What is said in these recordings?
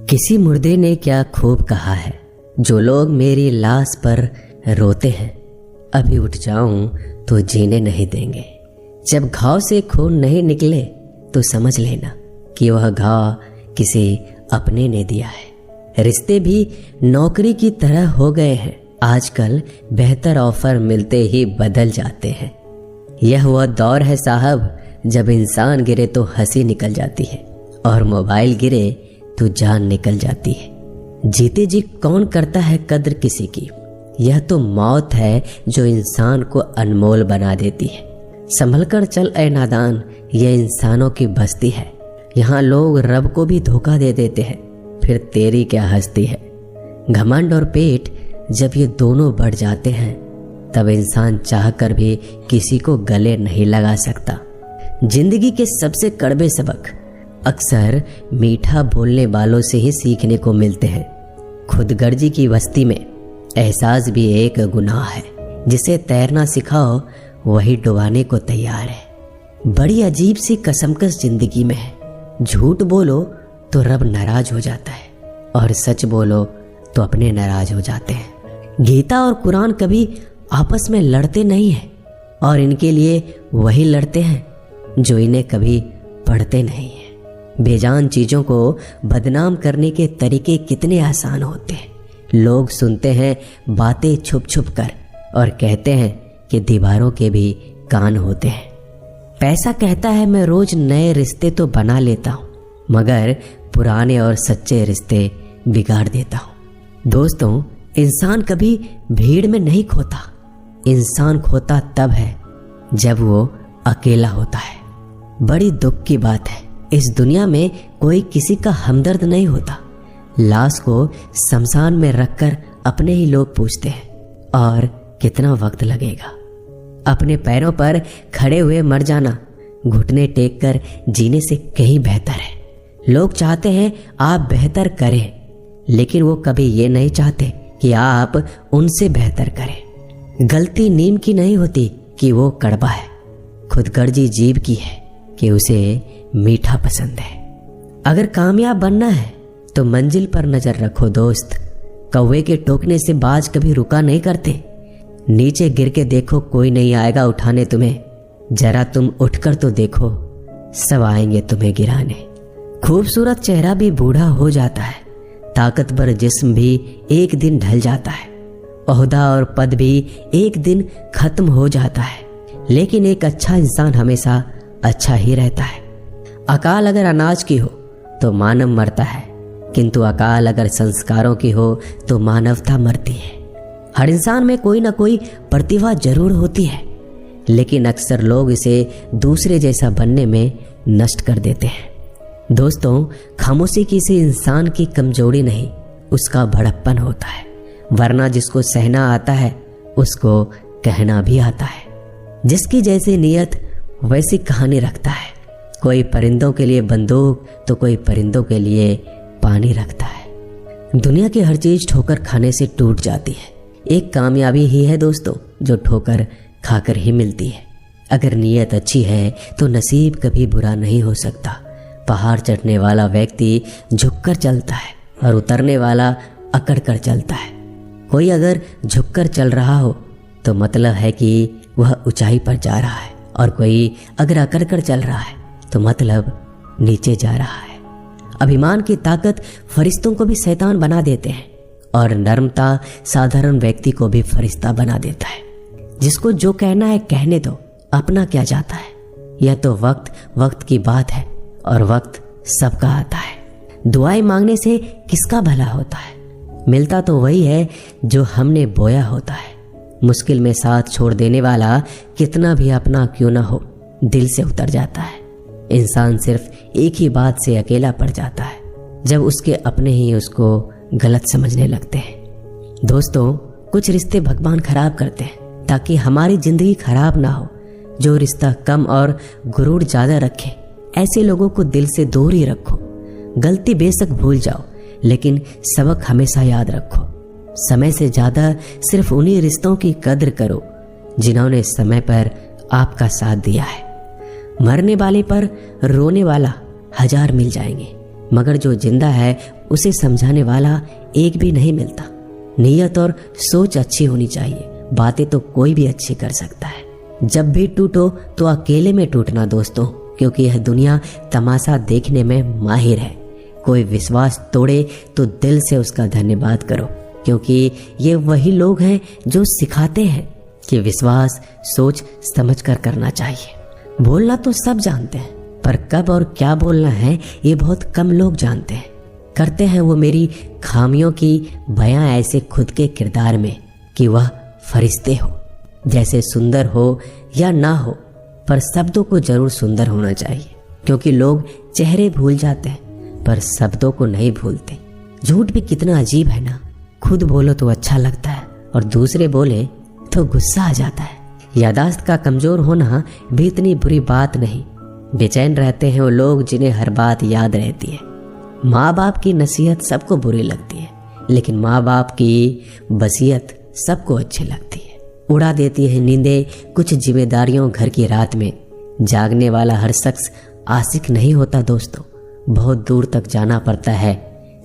किसी मुर्दे ने क्या खूब कहा है, जो लोग मेरी लाश पर रोते हैं, अभी उठ जाऊं तो जीने नहीं देंगे। जब घाव से खून नहीं निकले तो समझ लेना कि वह घाव किसी अपने ने दिया है। रिश्ते भी नौकरी की तरह हो गए हैं, आजकल बेहतर ऑफर मिलते ही बदल जाते हैं। यह वह दौर है साहब, जब इंसान गिरे तो हंसी निकल जाती है और मोबाइल गिरे तो जान निकल जाती है। जीते जी कौन करता है कद्र किसी की, यह तो मौत है जो इंसान को अनमोल बना देती है। संभल कर चल ए नादान, यह इंसानों की बस्ती है। यहाँ लोग रब को भी धोखा दे देते हैं, फिर तेरी क्या हस्ती है। घमंड और पेट जब ये दोनों बढ़ जाते हैं, तब इंसान चाहकर भी किसी को गले नहीं लगा सकता। जिंदगी के सबसे कड़वे सबक अक्सर मीठा बोलने वालों से ही सीखने को मिलते हैं। खुदगर्जी की बस्ती में एहसास भी एक गुनाह है, जिसे तैरना सिखाओ वही डुबाने को तैयार है। बड़ी अजीब सी कसमकस जिंदगी में है। झूठ बोलो तो रब नाराज हो जाता है और सच बोलो तो अपने नाराज हो जाते हैं। गीता और कुरान कभी आपस में लड़ते नहीं हैं, और इनके लिए वही लड़ते हैं जो इन्हें कभी पढ़ते नहीं हैं। बेजान चीजों को बदनाम करने के तरीके कितने आसान होते हैं। लोग सुनते हैं बातें छुप छुप कर और कहते हैं कि दीवारों के भी कान होते हैं। पैसा कहता है मैं रोज नए रिश्ते तो बना लेता हूँ, मगर पुराने और सच्चे रिश्ते बिगाड़ देता हूँ। दोस्तों, इंसान कभी भीड़ में नहीं खोता। इंसान खोता तब है जब वो अकेला होता है। बड़ी दुख की बात है, इस दुनिया में कोई किसी का हमदर्द नहीं होता। लाश को शमशान में रखकर अपने ही लोग पूछते हैं, और कितना वक्त लगेगा। अपने पैरों पर खड़े हुए मर जाना घुटने टेक कर जीने से कहीं बेहतर है। लोग चाहते हैं आप बेहतर करें, लेकिन वो कभी ये नहीं चाहते कि आप उनसे बेहतर करें। गलती नीम की नहीं होती कि वो कड़वा है, खुदगर्जी जीभ की है कि उसे मीठा पसंद है। अगर कामयाब बनना है तो मंजिल पर नजर रखो दोस्त। कौवे के टोकने से बाज कभी रुका नहीं करते। नीचे गिर के देखो, कोई नहीं आएगा उठाने तुम्हें। जरा तुम उठकर तो देखो, सब आएंगे तुम्हें गिराने। खूबसूरत चेहरा भी बूढ़ा हो जाता है, ताकतवर जिस्म भी एक दिन ढल जाता है, ओहदा और पद भी एक दिन खत्म हो जाता है, लेकिन एक अच्छा इंसान हमेशा अच्छा ही रहता है। अकाल अगर अनाज की हो तो मानव मरता है, किंतु अकाल अगर संस्कारों की हो तो मानवता मरती है। हर इंसान में कोई ना कोई प्रतिभा जरूर होती है, लेकिन अक्सर लोग इसे दूसरे जैसा बनने में नष्ट कर देते हैं। दोस्तों, खामोशी किसी इंसान की कमजोरी नहीं, उसका बड़प्पन होता है। वरना जिसको सहना आता है उसको कहना भी आता है। जिसकी जैसी नीयत वैसी कहानी रखता है। कोई परिंदों के लिए बंदूक तो कोई परिंदों के लिए पानी रखता है। दुनिया की हर चीज ठोकर खाने से टूट जाती है। एक कामयाबी ही है दोस्तों, जो ठोकर खाकर ही मिलती है। अगर नीयत अच्छी है तो नसीब कभी बुरा नहीं हो सकता। पहाड़ चढ़ने वाला व्यक्ति झुककर चलता है और उतरने वाला अकड़ कर चलता है। कोई अगर झुककर चल रहा हो तो मतलब है कि वह ऊंचाई पर जा रहा है, और कोई अगर अकड़ कर चल रहा है तो मतलब नीचे जा रहा है। अभिमान की ताकत फरिश्तों को भी शैतान बना देते हैं, और नर्मता साधारण व्यक्ति को भी फरिश्ता बना देता है। जिसको जो कहना है कहने दो, अपना क्या जाता है। यह तो वक्त की बात है, और वक्त सबका आता है। दुआएं मांगने से किसका भला होता है? मिलता तो वही है जो हमने बोया होता है। मुश्किल में साथ छोड़ देने वाला कितना भी अपना क्यों ना हो, दिल से उतर जाता है। इंसान सिर्फ एक ही बात से अकेला पड़ जाता है, जब उसके अपने ही उसको गलत समझने लगते हैं। दोस्तों, कुछ रिश्ते भगवान खराब करते हैं ताकि हमारी जिंदगी खराब ना हो। जो रिश्ता कम और गुरूर ज्यादा रखे, ऐसे लोगों को दिल से दूर ही रखो। गलती बेशक भूल जाओ, लेकिन सबक हमेशा याद रखो। समय से ज्यादा सिर्फ उन्हीं रिश्तों की कद्र करो जिन्होंने समय पर आपका साथ दिया है। मरने वाले पर रोने वाला 1000 मिल जाएंगे, मगर जो जिंदा है उसे समझाने वाला एक भी नहीं मिलता। नीयत और सोच अच्छी होनी चाहिए, बातें तो कोई भी अच्छी कर सकता है। जब भी टूटो तो अकेले में टूटना दोस्तों, क्योंकि यह दुनिया तमाशा देखने में माहिर है। कोई विश्वास तोड़े तो दिल से उसका धन्यवाद करो, क्योंकि ये वही लोग हैं जो सिखाते हैं कि विश्वास सोच समझ कर करना चाहिए। बोलना तो सब जानते हैं, पर कब और क्या बोलना है ये बहुत कम लोग जानते हैं। करते हैं वो मेरी खामियों की बयां ऐसे खुद के किरदार में कि वह फरिश्ते हो, जैसे सुंदर हो या ना हो, पर शब्दों को जरूर सुंदर होना चाहिए, क्योंकि लोग चेहरे भूल जाते हैं पर शब्दों को नहीं भूलते। झूठ भी कितना अजीब है ना, खुद बोलो तो अच्छा लगता है और दूसरे बोले तो गुस्सा आ जाता है। यादाश्त का कमजोर होना भी इतनी बुरी बात नहीं। बेचैन रहते हैं वो लोग जिन्हें हर बात याद रहती है। माँ बाप की नसीहत सबको बुरी लगती है, लेकिन माँ बाप की वसीयत सबको अच्छी लगती है। उड़ा देती है नींदें कुछ जिम्मेदारियों घर की रात में। जागने वाला हर शख्स आशिक नहीं होता दोस्तों, बहुत दूर तक जाना पड़ता है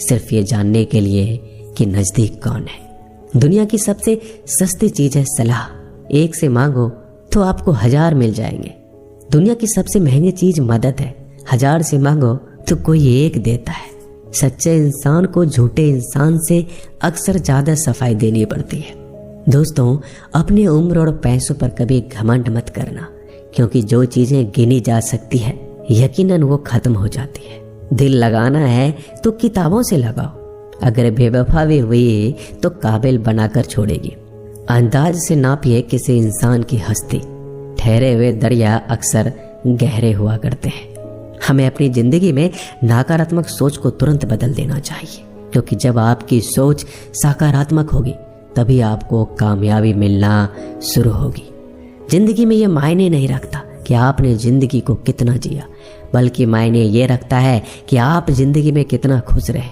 सिर्फ ये जानने के लिए कि नजदीक कौन है। दुनिया की सबसे सस्ती चीज है सलाह, एक से मांगो तो आपको 1000 मिल जाएंगे। दुनिया की सबसे महंगी चीज मदद है, 1000 से मांगो तो कोई एक देता है। सच्चे इंसान को झूठे इंसान से अक्सर ज्यादा सफाई देनी पड़ती है। दोस्तों, अपनी उम्र और पैसों पर कभी घमंड मत करना, क्योंकि जो चीजें गिनी जा सकती है यकीनन वो खत्म हो जाती है। दिल लगाना है तो किताबों से लगाओ, अगर बेवफा भी हुई तो काबिल बनाकर छोड़ेगी। अंदाज से नापिए किसी इंसान की हस्ती, ठहरे हुए दरिया अक्सर गहरे हुआ करते हैं। हमें अपनी जिंदगी में नकारात्मक सोच को तुरंत बदल देना चाहिए, क्योंकि जब आपकी सोच सकारात्मक होगी तभी आपको कामयाबी मिलना शुरू होगी। जिंदगी में ये मायने नहीं रखता कि आपने जिंदगी को कितना जिया, बल्कि मायने ये रखता है कि आप जिंदगी में कितना खुश रहे।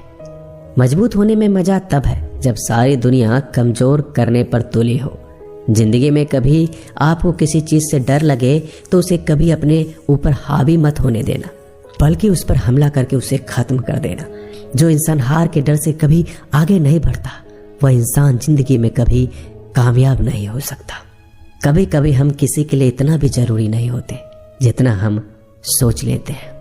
मजबूत होने में मजा तब है जब सारी दुनिया कमजोर करने पर तुली हो। जिंदगी में कभी आपको किसी चीज से डर लगे तो उसे कभी अपने ऊपर हावी मत होने देना, बल्कि उस पर हमला करके उसे खत्म कर देना। जो इंसान हार के डर से कभी आगे नहीं बढ़ता, वह इंसान जिंदगी में कभी कामयाब नहीं हो सकता। कभी कभी हम किसी के लिए इतना भी जरूरी नहीं होते जितना हम सोच लेते हैं।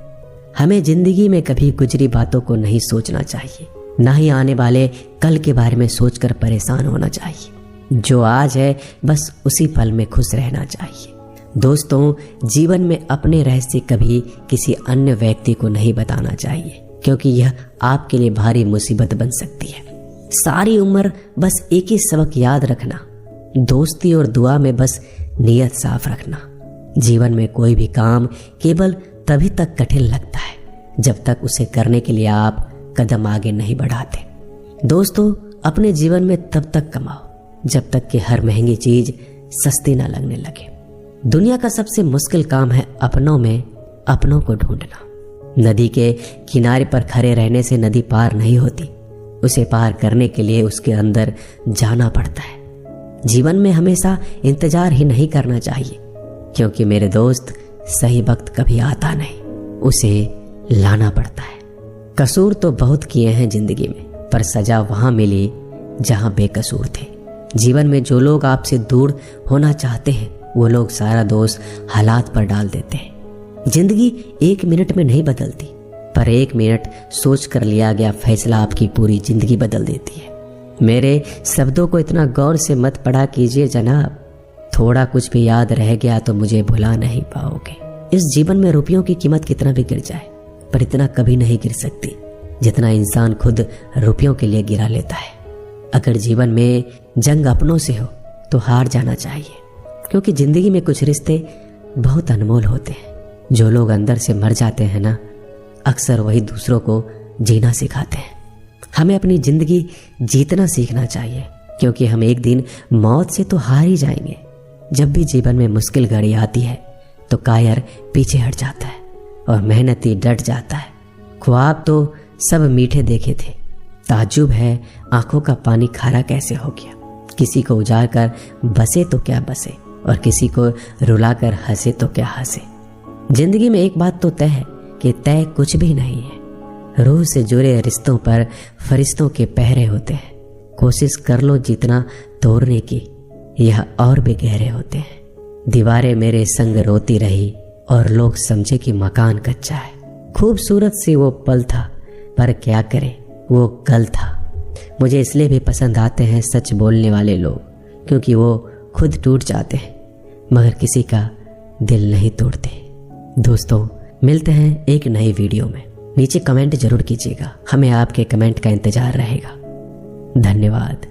हमें जिंदगी में कभी गुजरी बातों को नहीं सोचना चाहिए, ना ही आने वाले कल के बारे में सोचकर परेशान होना चाहिए। जो आज है बस उसी पल में खुश रहना चाहिए। दोस्तों, जीवन में अपने रहस्य कभी किसी अन्य व्यक्ति को नहीं बताना चाहिए, क्योंकि यह आपके लिए भारी मुसीबत बन सकती है। सारी उम्र बस एक ही सबक याद रखना, दोस्ती और दुआ में बस नीयत साफ रखना। जीवन में कोई भी काम केवल तभी तक कठिन लगता है जब तक उसे करने के लिए आप कदम आगे नहीं बढ़ाते। दोस्तों, अपने जीवन में तब तक कमाओ जब तक कि हर महंगी चीज सस्ती ना लगने लगे। दुनिया का सबसे मुश्किल काम है अपनों में अपनों को ढूंढना। नदी के किनारे पर खड़े रहने से नदी पार नहीं होती, उसे पार करने के लिए उसके अंदर जाना पड़ता है। जीवन में हमेशा इंतजार ही नहीं करना चाहिए, क्योंकि मेरे दोस्त सही वक्त कभी आता नहीं, उसे लाना पड़ता है। कसूर तो बहुत किए हैं जिंदगी में, पर सजा वहां मिली जहां बेकसूर थे। जीवन में जो लोग आपसे दूर होना चाहते हैं वो लोग सारा दोष हालात पर डाल देते हैं। जिंदगी 1 मिनट में नहीं बदलती, पर 1 मिनट सोच कर लिया गया फैसला आपकी पूरी जिंदगी बदल देती है। मेरे शब्दों को इतना गौर से मत पढ़ा कीजिए जनाब, थोड़ा कुछ भी याद रह गया तो मुझे भुला नहीं पाओगे। इस जीवन में रुपयों की कीमत कितना भी गिर जाए, पर इतना कभी नहीं गिर सकती जितना इंसान खुद रुपयों के लिए गिरा लेता है। अगर जीवन में जंग अपनों से हो तो हार जाना चाहिए, क्योंकि जिंदगी में कुछ रिश्ते बहुत अनमोल होते हैं। जो लोग अंदर से मर जाते हैं ना, अक्सर वही दूसरों को जीना सिखाते हैं। हमें अपनी जिंदगी जीतना सीखना चाहिए, क्योंकि हम एक दिन मौत से तो हार ही जाएंगे। जब भी जीवन में मुश्किल घड़ी आती है तो कायर पीछे हट जाता है और मेहनती डट जाता है। ख्वाब तो सब मीठे देखे थे, ताज्जुब है आंखों का पानी खारा कैसे हो गया। किसी को उजाड़ कर बसे तो क्या बसे, और किसी को रुलाकर हंसे तो क्या हंसे। जिंदगी में एक बात तो तय है कि तय कुछ भी नहीं है। रूह से जुड़े रिश्तों पर फरिश्तों के पहरे होते हैं। कोशिश कर लो जितना तोड़ने की, यह और भी गहरे होते हैं। दीवारें मेरे संग रोती रही और लोग समझे कि मकान कच्चा है। खूबसूरत सी वो पल था, पर क्या करे वो कल था। मुझे इसलिए भी पसंद आते हैं सच बोलने वाले लोग, क्योंकि वो खुद टूट जाते हैं मगर किसी का दिल नहीं तोड़ते। दोस्तों, मिलते हैं एक नई वीडियो में। नीचे कमेंट जरूर कीजिएगा, हमें आपके कमेंट का इंतजार रहेगा। धन्यवाद।